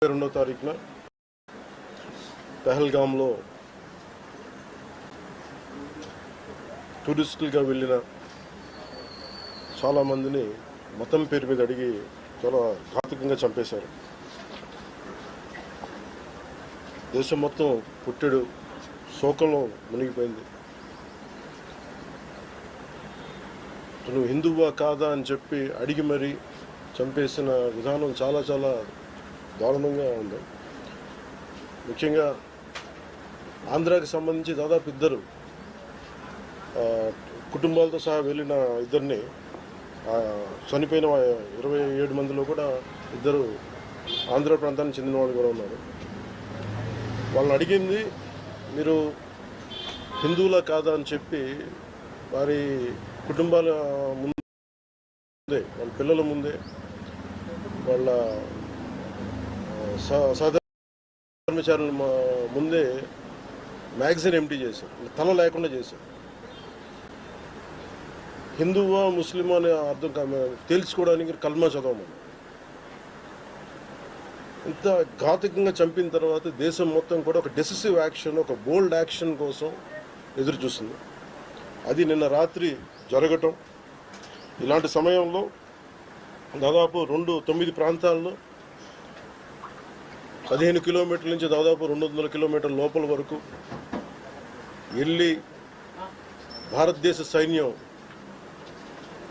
2వ తారీఖున పహల్గామ్లో టూరిస్టులుగా వెళ్ళిన చాలామందిని మతం పేరు మీద అడిగి చాలా ఘాతుకంగా చంపేశారు. దేశం మొత్తం పుట్టెడు శోకంలో మునిగిపోయింది. నువ్వు హిందువా కాదా అని చెప్పి అడిగి మరీ చంపేసిన విధానం చాలా చాలా దారుణంగా ఉంది. ముఖ్యంగా ఆంధ్రాకి సంబంధించి దాదాపు 2 కుటుంబాలతో సహా వెళ్ళిన 2 చనిపోయిన 27 మందిలో కూడా 2 ఆంధ్ర ప్రాంతానికి చెందిన వాళ్ళు కూడా ఉన్నారు. వాళ్ళని అడిగింది మీరు హిందువులా కాదా అని చెప్పి వారి కుటుంబాల ముందే, వాళ్ళ పిల్లల ముందే, వాళ్ళ సహధర్మచారుల ముందే మ్యాగజైన్ ఎంటీ చేశారు, తల లేకుండా చేశారు. హిందువా ముస్లిమా అనే అర్థం తేల్చుకోవడానికి కల్మా చదవమని. ఇంత ఘాతుకంగా చంపిన తర్వాత దేశం మొత్తం కూడా ఒక డెసిసివ్ యాక్షన్, ఒక బోల్డ్ యాక్షన్ కోసం ఎదురు చూస్తుంది. అది నిన్న రాత్రి జరగటం. ఇలాంటి సమయంలో దాదాపు 9 ప్రాంతాల్లో 15 కిలోమీటర్ల నుంచి దాదాపు 200 కిలోమీటర్ల లోపల వరకు వెళ్ళి భారతదేశ సైన్యం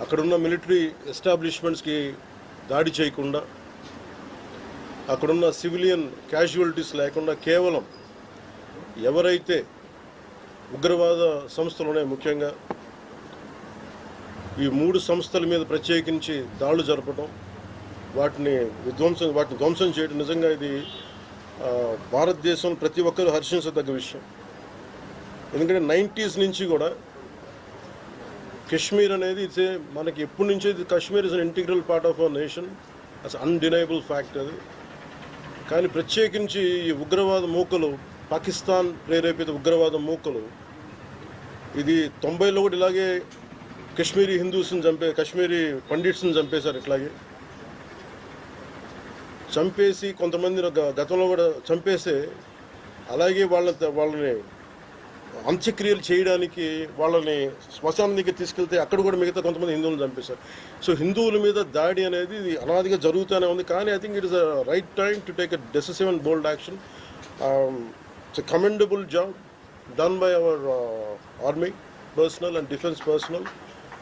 అక్కడున్న మిలిటరీ ఎస్టాబ్లిష్మెంట్స్కి దాడి చేయకుండా, అక్కడున్న సివిలియన్ క్యాజువాలిటీస్ లేకుండా కేవలం ఎవరైతే ఉగ్రవాద సంస్థలు ఉన్నాయో, ముఖ్యంగా ఈ 3 సంస్థల మీద ప్రత్యేకించి దాడులు జరపడం, వాటిని ధ్వంసం చేయడం నిజంగా ఇది భారతదేశం ప్రతి ఒక్కరూ హర్షించదగ్గ విషయం. ఎందుకంటే 90s నుంచి కూడా కశ్మీర్ అనేది మనకి ఎప్పటి నుంచో Kashmir is an integral part of our nation, as undeniable fact అది. కానీ ప్రత్యేకించి ఈ ఉగ్రవాద మూకలు, పాకిస్తాన్ ప్రేరేపిత ఉగ్రవాద మూకలు, ఇది 90లో కూడా ఇలాగే కశ్మీరీ హిందూస్ని కశ్మీరీ పండిట్స్ని చంపేశారు. ఇట్లాగే చంపేసి కొంతమంది గతంలో కూడా చంపేస్తే అలాగే వాళ్ళని అంత్యక్రియలు చేయడానికి వాళ్ళని శ్మశానానికి తీసుకెళ్తే అక్కడ కూడా మిగతా కొంతమంది హిందువులను చంపేశారు. సో హిందువుల మీద దాడి అనేది ఇది అనాదిగా జరుగుతూనే ఉంది. కానీ I think it is a right time to take a decisive and bold action. It's a commendable job done by our army personnel and defense personnel,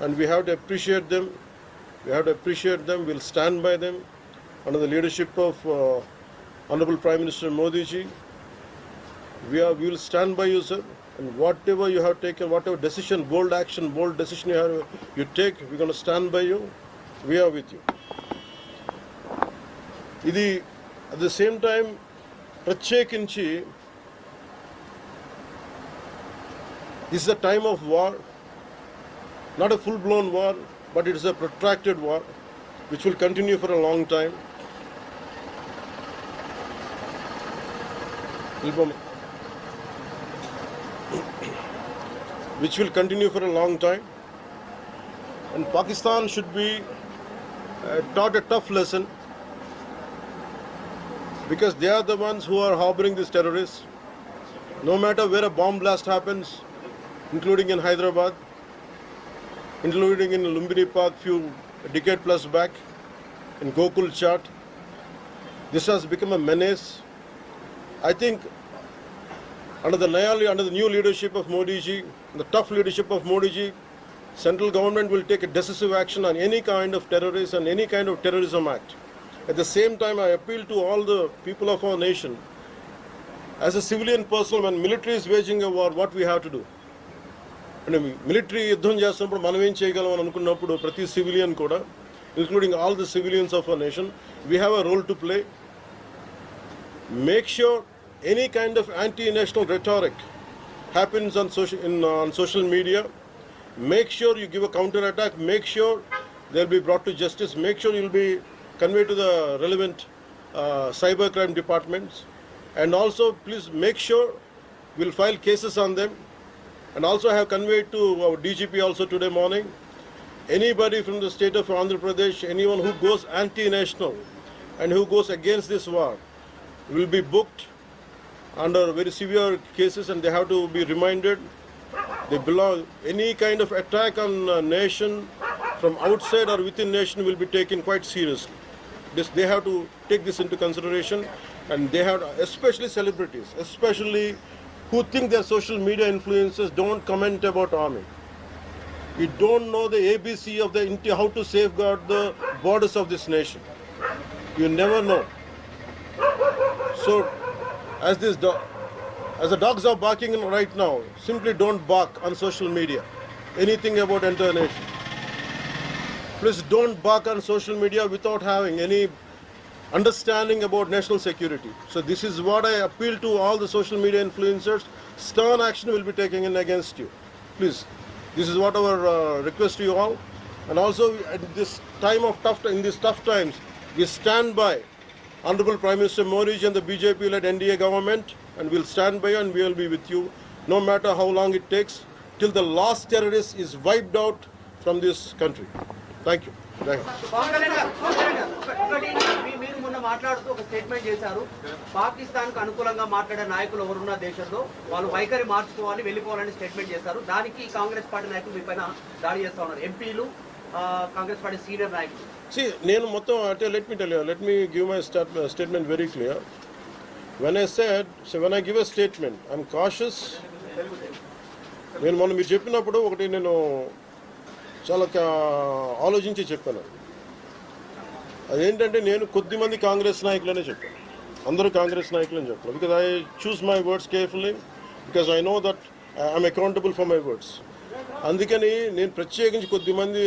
and we have to appreciate them. We'll stand by them under the leadership of Honorable Prime Minister Modi ji. We will stand by you, sir, and whatever you have taken, whatever decision, bold action, bold decision you take, we're going to stand by you. We are with you. Idi at the same time ప్రత్యేకించి this is a time of war, not a full-blown war, but it is a protracted war which will continue for a long time. Which will continue for a long time. And Pakistan should be taught a tough lesson, because they are the ones who are harboring these terrorists. No matter where a bomb blast happens, including in Hyderabad, including in India-Pak a decade plus back, in Gokul Chat, this has become a menace. I think under the new leadership of Modi ji, the tough leadership of Modi ji, central government will take a decisive action on any kind of terrorist and any kind of terrorism act. At the same time, I appeal to all the people of our nation, as a civilian person, when military is waging a war, what we have to do? Military యుద్ధం చేస్తున్నప్పుడు మనం ఏం చేయగలం అని అనుకున్నప్పుడు ప్రతి civilian కూడా, including all the civilians of our nation, we have a role to play. Make sure any kind of anti-national rhetoric happens on social media. Make sure you give a counter-attack. Make sure they'll be brought to justice. Make sure you'll be conveyed to the relevant cybercrime departments. And also, please make sure we'll file cases on them. And also I have conveyed to our DGP also today morning, anybody from the state of Andhra Pradesh, anyone who goes anti-national and who goes against this war, will be booked under very severe cases, and they have to be reminded they belong. Any kind of attack on a nation from outside or within nation will be taken quite seriously. They have to take this into consideration, and they have, especially celebrities, especially who think they're social media influencers, don't comment about army. You don't know the ABC of the how to safeguard the borders of this nation. You never know. So, as the dogs are barking right now, simply don't bark on social media anything about entire nation. Please don't bark on social media without having any understanding about national security. So this is what I appeal to all the social media influencers. Stern action will be taken in against you. Please, this is what our request to you all. And also at this time of in these tough times, we stand by Honorable Prime Minister Modi and the BJP-led NDA government, and we'll stand by you and we will be with you, no matter how long it takes, till the last terrorist is wiped out from this country. Thank you. Thank you. Pawan Kalyan గారు ఒకటి మీరు మొన్న మాట్లాడుతూ ఒక statement చేశారు. పాకిస్తాన్ కు అనుకూలంగా మాట్లాడే నాయకులు ఎవరున్నా దేశంలో వాళ్ళు వైఖరి మార్చుకోవాలి, వెళ్ళిపోవాలని స్టేట్మెంట్ చేశారు. దానికి కాంగ్రెస్ పార్టీ నాయకులు మీ పైన దాడి చేస్తా ఉన్నారు. ఎంపీలు, కాంగ్రెస్ పార్టీ సీనియర్ నాయకులు. See, నేను మొత్తం అంటే let me give my statement very clear. When I give a statement, I'm cautious. నేను మొన్న మీరు చెప్పినప్పుడు ఒకటి నేను చాలా ఆలోచించి చెప్పాను. అదేంటంటే నేను కొద్దిమంది కాంగ్రెస్ నాయకులనే చెప్పాను, అందరూ కాంగ్రెస్ నాయకులని చెప్పాను. Because I choose my words carefully, because I know that I'm accountable for my words. అందుకని నేను ప్రత్యేకించి కొద్దిమంది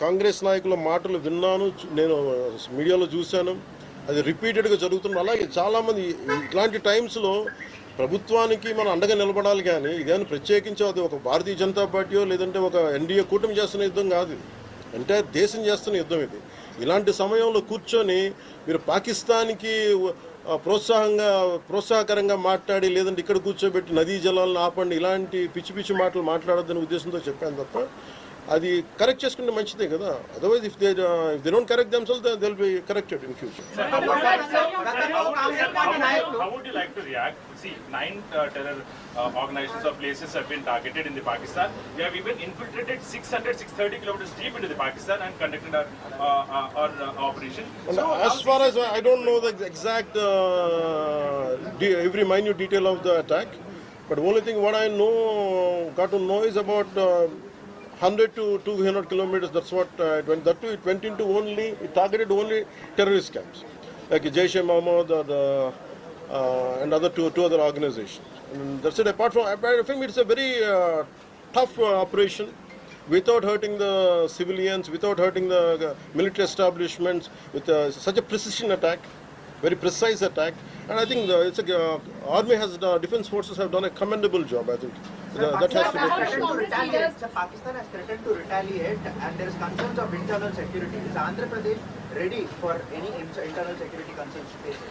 కాంగ్రెస్ నాయకుల మాటలు విన్నాను, నేను మీడియాలో చూశాను, అది రిపీటెడ్గా జరుగుతుంది. అలాగే చాలామంది ఇట్లాంటి టైమ్స్లో ప్రభుత్వానికి మనం అండగా నిలబడాలి, కానీ ఇదేమైనా ప్రత్యేకించి అది ఒక భారతీయ జనతా పార్టీయో లేదంటే ఒక ఎన్డీఏ కూటమి చేస్తున్న యుద్ధం కాదు, అంటే దేశం చేస్తున్న యుద్ధం ఇది. ఇలాంటి సమయంలో కూర్చొని మీరు పాకిస్తాన్కి ప్రోత్సాహకరంగా మాట్లాడి లేదంటే ఇక్కడ కూర్చోబెట్టి నదీ జలాలను ఆపండి, ఇలాంటి పిచ్చి పిచ్చి మాటలు మాట్లాడొద్దనే ఉద్దేశంతో చెప్పాను తప్ప అది కరెక్ట్ చేసుకుంటే మంచిదే కదా. Otherwise if they don't correct themselves, they'll be corrected in future. How would you like to react? See, 9 terror organizations or places have been targeted in the Pakistan. They have even infiltrated 630 kilometers deep into the Pakistan and conducted our operation. So as far as I don't know the exact every minute detail of the attack, but the only thing what I got to know is about 100 to 200 kilometers. That's what it went. That too, it targeted only terrorist camps like Jaish-e-Mohammed and other two other organizations. And that's it. Apart from it's a very tough operation, without hurting the civilians, without hurting the military establishments, with such a precision attack, very precise attack. And I think Army defense forces have done a commendable job. I think that has to be appreciated. Pakistan has threatened to retaliate, and there is concerns of internal security. Is Andhra Pradesh ready for any internal security concerns to face it?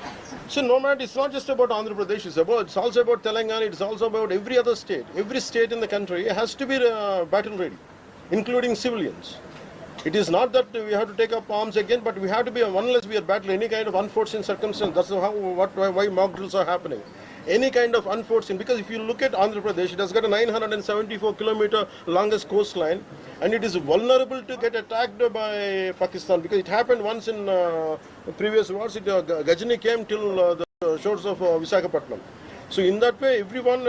So no matter, it's not just about Andhra Pradesh. It's also about Telangana. It's also about every other state. Every state in the country has to be battle ready, including civilians. It is not that we have to take up arms again, but we have to be, unless we are battling any kind of unforeseen circumstance. That's why mock drills are happening. Any kind of unforeseen, because if you look at Andhra Pradesh, it has got a 974-kilometer longest coastline, and it is vulnerable to get attacked by Pakistan, because it happened once in previous wars. Gajini came till the shores of Visakhapatnam. So in that way, everyone,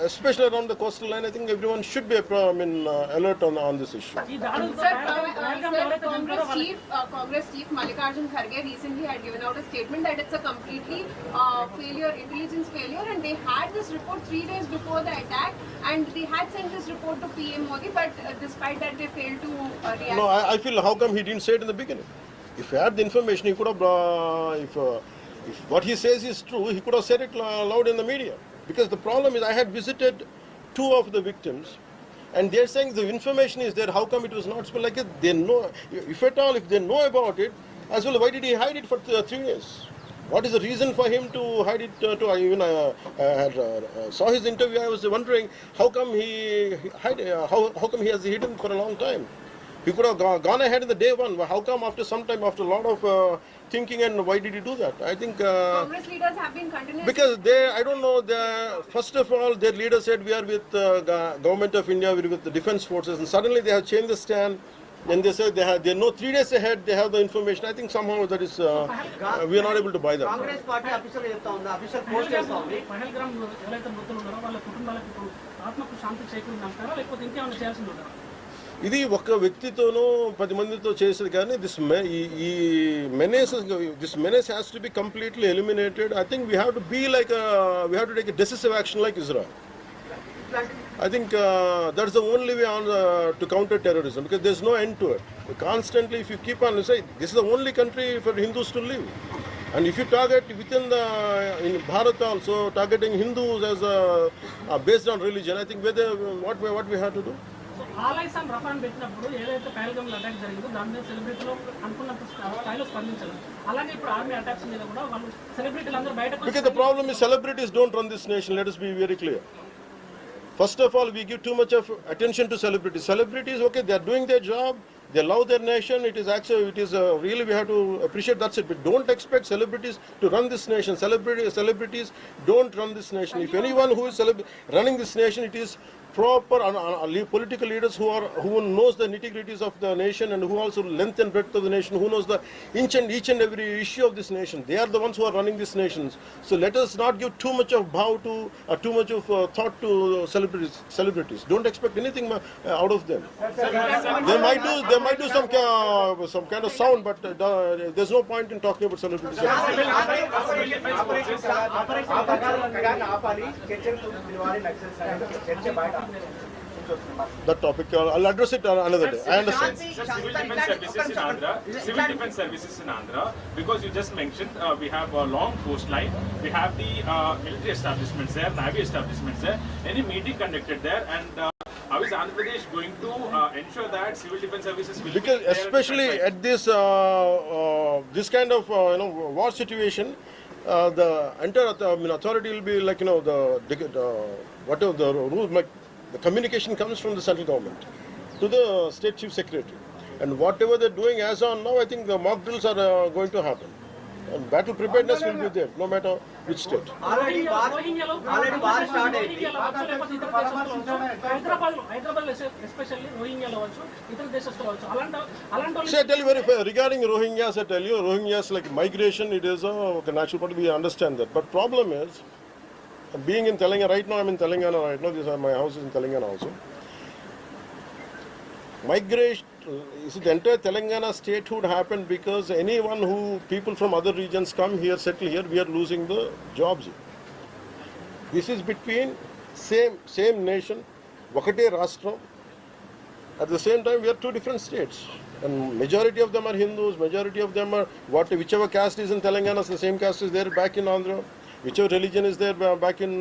especially around the coastal line, I think everyone should be alert on this issue. Congress Chief Mallikarjun Kharge recently had given out a statement that it's a completely intelligence failure, and they had this report 3 days before the attack, and they had sent this report to PM Modi, but despite that they failed to react. No, I feel how come he didn't say it in the beginning? If he had the information, he could have, if what he says is true, he could have said it loud in the media. Because the problem is, I had visited 2 of the victims, and they're saying the information is there. How come it was not spoken? Like they know, if at all, if they know about it, as well, why did he hide it for 3 years? What is the reason for him to hide it? Saw his interview. I was wondering how come he hid, how come he has hidden for a long time. He could have gone ahead in the day one. How come after some time, after a lot of thinking, and why did he do that? I think Congress leaders have been continuously... because I don't know, first of all, their leader said we are with government of India, we are with the defense forces, and suddenly they have changed the stand. And they said they know 3 days ahead they have the information. I think somehow that is we are not able to buy that. Congress party official చెప్తా ఉంది, official post చేస్తా ఉంది. పహల్గామ్ ఎవరైతే మృతులు ఉన్నారో వాళ్ళ కుటుంబాలకు ఇప్పుడు ఆత్మకు శాంతి చేకూరిందంటారా లేకపోతే ఇంకేమైనా చేయాల్సింది ఉంటారా? ఇది ఒక వ్యక్తితోనో 10 మందితో చేసేది కానీ ఈ menace has to be completely eliminated. I think we have to be like we have to take a decisive action like Israel. I think that's the only way on to counter terrorism, because there's no end to it. Constantly, if you keep on saying this is the only country for Hindus to live, and if you target within in Bharat also targeting Hindus as based on religion, I think what we have to do. So ఆలైస్ and రఫాన్ పెట్టినప్పుడు ఏదైతే Pahalgam attack జరిగిందో దాని మీద సెలబ్రిటీలు అనుకున్నంత స్థాయిలో స్పందించారు. అలాగే ఇప్పుడు ఆర్మీ అటాక్స్ మీద కూడా వాళ్ళు సెలబ్రిటీలు అందరూ బయటకు. Because the problem is celebrities don't run this nation. Let us be very clear. First of all, we give too much of attention to celebrities. Celebrities, okay, they are doing their job. They love their nation. It is actually, really we have to appreciate. That's it. But don't expect celebrities to run this nation. Celebrities don't run this nation. If anyone who is running this nation, it is proper political leaders who knows the nitty-gritties of the nation, and who also length and breadth of the nation, who knows the each and every issue of this nation. They are the ones who are running this nation. So let us not give too much of bow to too much of thought to celebrities. Don't expect anything out of them. They might do some kind of sound, but there's no point in talking about celebrities. That topic, I'll address it another day. I understand. Civil defense services in Andhra, because you just mentioned we have a long coastline, we have the military establishments there, navy establishments there. Any meeting conducted there, and how is Andhra Pradesh going to ensure that civil defense services will because be there especially at this kind of war situation, the entire authority will be like whatever the rule, the communication comes from the central government to the state chief secretary, and whatever they're doing as on now, I think the mock drills are going to happen, and battle preparedness will be there no matter which state. Already war started. Hyderabad especially రోహింగ్యాలో వచ్చు, ఇతర దేశస్తులు వచ్చు, అలాంటి So I tell you regarding Rohingyas, I tell you Rohingyas, like migration, it is a natural part. We understand that, but problem is, being in Telangana right now, I'm in Telangana right now. My house is in Telangana also. Migration, the entire Telangana statehood happened because people from other regions come here, settle here, we are losing the jobs here. This is between same nation, Vakate Rashtra. At the same time, we are two different states, and majority of them are Hindus. Majority of them are whichever caste is in Telangana, the same caste is there back in Andhra. Whichever religion is there back in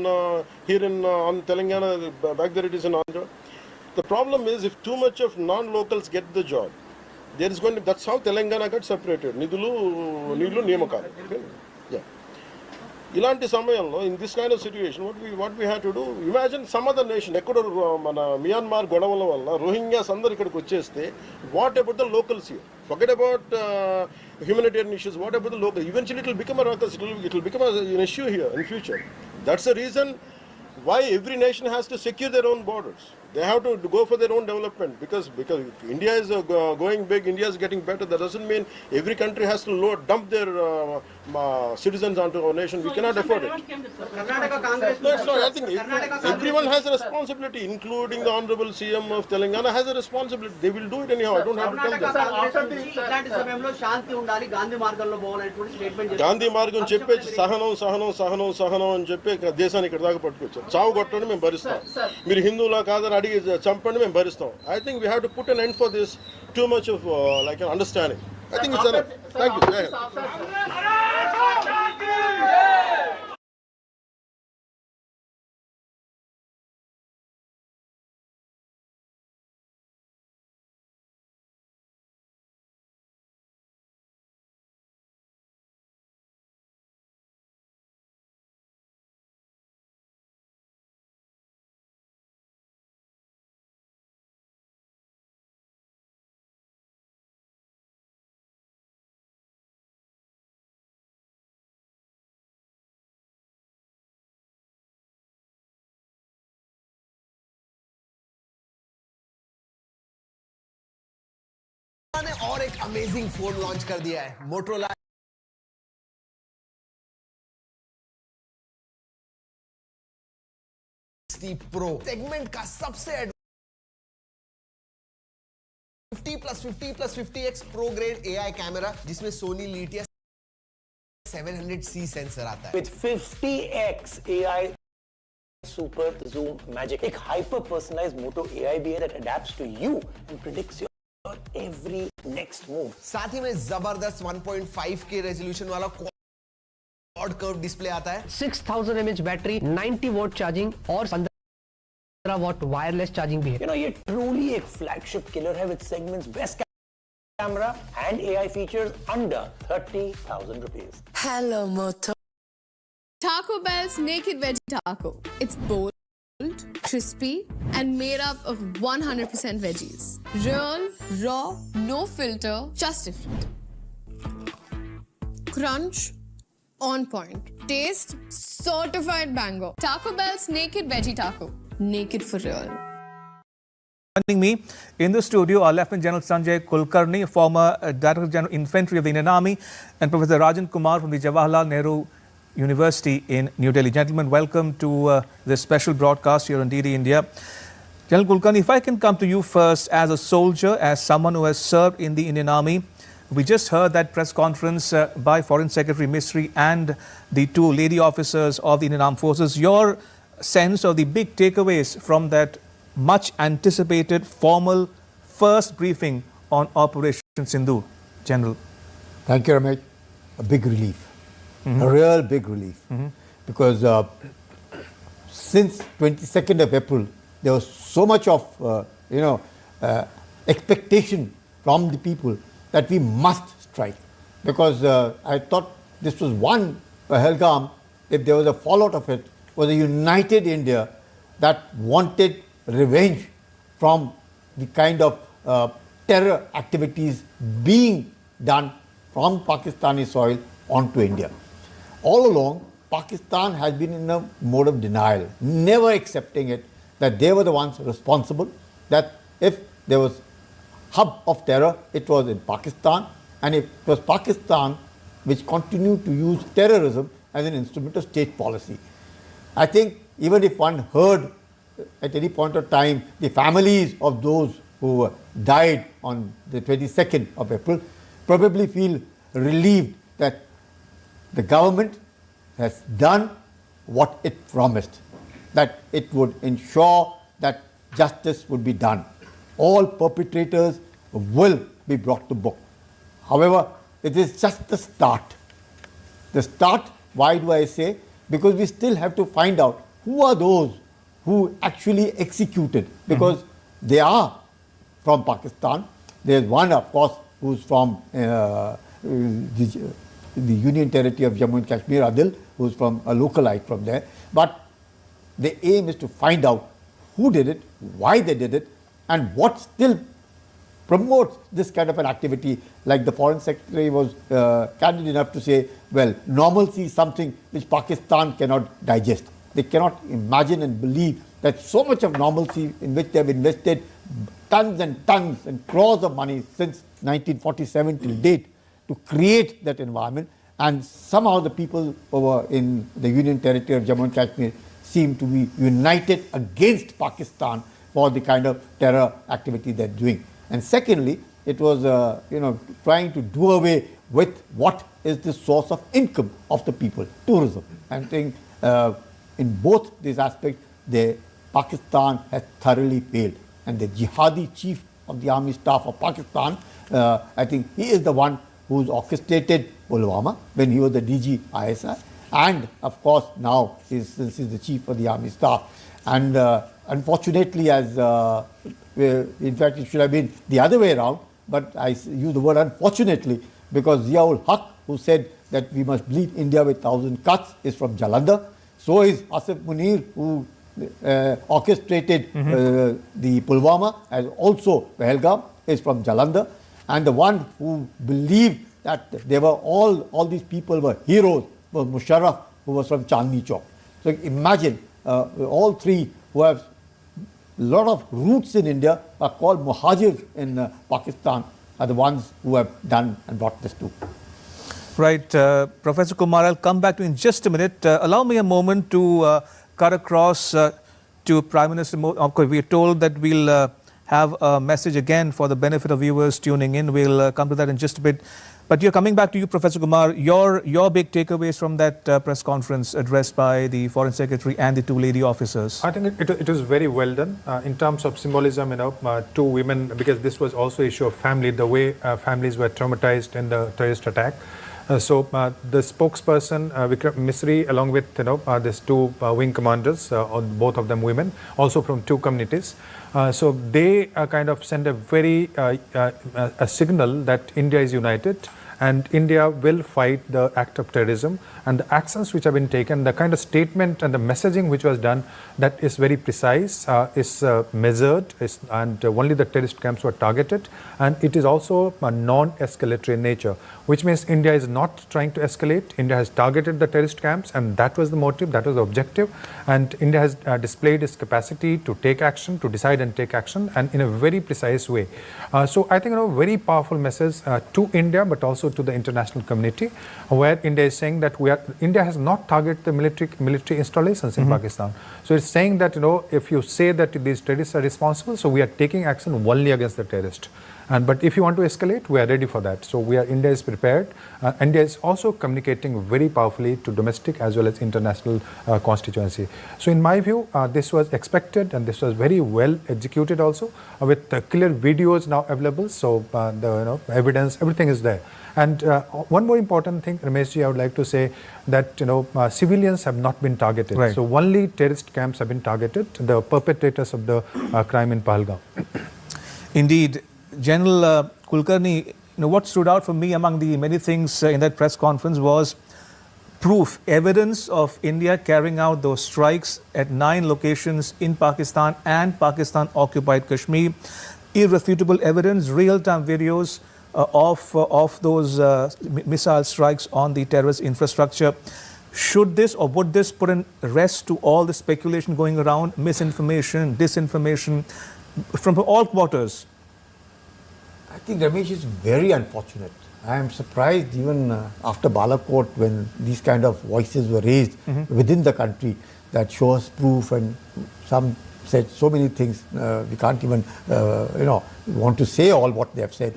here in on Telangana, back there it is in Andhra. The problem is, if too much of non-locals get the job, there is going to. That's how Telangana got separated. Nidulu Niyamakalu. Yeah. ఇలాంటి సమయంలో in this kind of situation, what we have to do, imagine some other nation, ఎక్కడో మన Myanmar గొడవల వల్ల Rohingyas అందరు ఇక్కడికి వచ్చేస్తే, what about the locals here? Forget about humanitarian issues. What about the local? Eventually it will become a ruckus. It will become an issue here in future. That's the reason why every nation has to secure their own borders. They have to go for their own development, because India is going big, India is getting better. That doesn't mean every country has to dump their citizens onto our nation. We cannot afford it. Karnataka Congress. No, it's not. I think everyone has a responsibility, including the Honorable CM of Telangana has a responsibility. They will do it anyhow. I don't have to tell them. ఇలాంటి సమయంలో శాంతి ఉండాలి, గాంధీ మార్గంలో పోవాలనేటువంటి statement చేశారు. గాంధీ మార్గం చెప్పేసి సహనం అని చెప్పి దేశాన్ని ఇక్కడ దాకా పట్టుకొచ్చారు. చావు కొట్టండి మేము భరిస్తాం, మీరు హిందువులా కాదని అడిగి చంపండి మేము భరిస్తాం. I think we have to put an end for this too much of like an understanding. I think it's enough. Thank you. Amazing phone launch कर दिया है मोटरोला प्रो सेगमेंट का सबसे 50+50+50x pro grade AI camera जिसमें Soni लिथिया 700C sensor आता है with 50x AI super zoom magic, एक hyper personalized moto AI भी है that adapts to you and predicts your every next move. साथ ही में जबरदस्त 1.5K रेजोल्यूशन वाला क्वाड कर्व डिस्प्ले आता है 6000 mAh बैटरी 90 वॉट चार्जिंग और 15 वॉट वायरलेस चार्जिंग भी है You know, ये truly एक flagship killer है with segment's best camera and AI features under 30,000 rupees. Hello, Moto. Taco Bell's Naked Veggie Taco. It's bold, crispy, and made up of 100% veggies. Real, raw, no filter, just different. Crunch, on point. Taste, certified bango. Taco Bell's Naked Veggie Taco. Naked for real. Joining me in the studio are Lieutenant General Sanjay Kulkarni, former Director General Infantry of the Indian Army, and Professor Rajan Kumar from the Jawaharlal Nehru University in New Delhi. Gentlemen, welcome to this special broadcast here on DD India. General Kulkarni, if I can come to you first as a soldier, as someone who has served in the Indian Army. We just heard that press conference by Foreign Secretary Misri and the two lady officers of the Indian Armed Forces. Your sense of the big takeaways from that much anticipated formal first briefing on Operation Sindhoor, General. Thank you, Ramesh. A big relief, a real big relief, because since 22nd of April, there was so much of expectation from the people that we must strike, because I thought this was one Pahalgam, if there was a fallout of it, was a united India that wanted revenge from the kind of terror activities being done from Pakistani soil onto India. All along, Pakistan has been in a mode of denial, never accepting it, that they were the ones responsible, that if there was hub of terror, it was in Pakistan, and it was Pakistan which continued to use terrorism as an instrument of state policy. I think even if one heard at any point of time the families of those who died on the 22nd of April, probably feel relieved that the government has done what it promised, that it would ensure that justice would be done. All perpetrators will be brought to book. However, it is just the start. The start, why do I say? Because we still have to find out who are those who actually executed, because they are from Pakistan. There's one, of course, who's from the Union Territory of Jammu and Kashmir, Adil, who's from a localite from there. But the aim is to find out who did it, why they did it, and what still promotes this kind of an activity. Like the Foreign Secretary was candid enough to say, well, normalcy is something which Pakistan cannot digest. They cannot imagine and believe that so much of normalcy in which they have invested tons and tons and crores of money since 1947 till date to create that environment, and somehow the people over in the Union Territory of Jammu and Kashmir seem to be united against Pakistan for the kind of terror activity they're doing. And secondly, it was trying to do away with what is the source of income of the people, tourism. And I think in both these aspects, Pakistan has thoroughly failed. And the jihadi chief of the army staff of Pakistan, I think he is the one who's orchestrated Pulwama when he was the DG ISI. And of course, now since he's the chief of the army staff. And unfortunately, as in fact, it should have been the other way around, but I use the word unfortunately because Ziaul Haq, who said that we must bleed India with 1,000 cuts, is from Jalandhar. So is Asif Munir, who orchestrated the Pulwama, as also Pahalgam, is from Jalandhar. And the one who believed that they were all these people were heroes was Musharraf, who was from Chandni Chowk. So imagine all three who have a lot of roots in India are called Muhajirs in Pakistan. are the ones who have done and brought this to. Right, Professor Kumar, I'll come back to you in just a minute. Allow me a moment to cut across to Prime Minister Modi. Of course, we are told that we'll have a message again for the benefit of viewers tuning in. We'll come to that in just a bit. But you're coming back to you, Professor Kumar. Your big takeaways from that press conference addressed by the Foreign Secretary and the two lady officers. I think it was very well done in terms of symbolism. Two women, because this was also an issue of family, the way families were traumatized in the terrorist attack. So the spokesperson Vikram Misri, along with these two wing commanders, both of them women, also from two communities. So they kind of send a very a signal that India is united and India will fight the act of terrorism, and the actions which have been taken, the kind of statement and the messaging which was done, that is very precise, is measured, and only the terrorist camps were targeted, and it is also a non-escalatory nature, which means India is not trying to escalate. India has targeted the terrorist camps, and that was the motive, that was the objective, and India has displayed its capacity to take action, to decide and take action, and in a very precise way. So I think a very powerful message to India, but also to the international community, where India is saying that India has not targeted the military installations in Pakistan. So it's saying that if you say that these terrorists are responsible, so we are taking action only against the terrorist. But if you want to escalate, we are ready for that. So India is prepared. India is also communicating very powerfully to domestic as well as international constituency. So in my view, this was expected and this was very well executed also, with clear videos now available. So the evidence, everything is there. And one more important thing, Rameshji, I would like to say that civilians have not been targeted. Right. So only terrorist camps have been targeted, the perpetrators of the crime in Pahalgam. Indeed. General Kulkarni, what stood out for me among the many things in that press conference was proof, evidence of India carrying out those strikes at 9 locations in Pakistan and Pakistan-occupied Kashmir. Irrefutable evidence, real-time videos of those missile strikes on the terrorist infrastructure. Should this or would this put an rest to all the speculation going around, misinformation, disinformation from all quarters? I think Ramesh is very unfortunate. I am surprised even after Balakot, when these kind of voices were raised within the country that shows proof, and some said so many things. We can't even want to say all what they have said.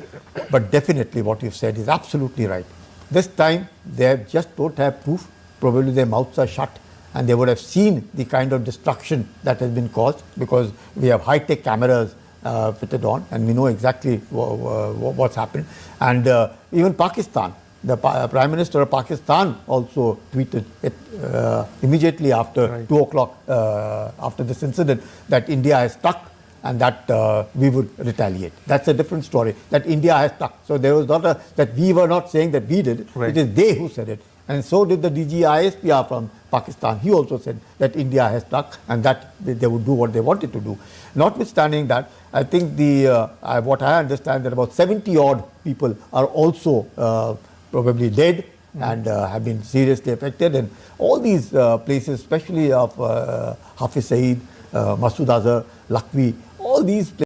But definitely what you've said is absolutely right. This time they just don't have proof. Probably their mouths are shut, and they would have seen the kind of destruction that has been caused, because we have high-tech cameras fitted on, and we know exactly what's happened. And even Pakistan, the Prime Minister of Pakistan also tweeted it immediately after 2 o'clock after this incident, that India has struck and that we would retaliate. That's a different story, that India has struck. So there was not that we were not saying that we did it, it is they who said it. And so did the DG ISPR from Pakistan. He also said that India has struck and that they would do what they wanted to do. Notwithstanding that, I think what I understand, that about 70 odd people are also probably dead and have been seriously affected. And all these places, especially of Hafiz Saeed, Masood Azhar, Lakhvi, all these places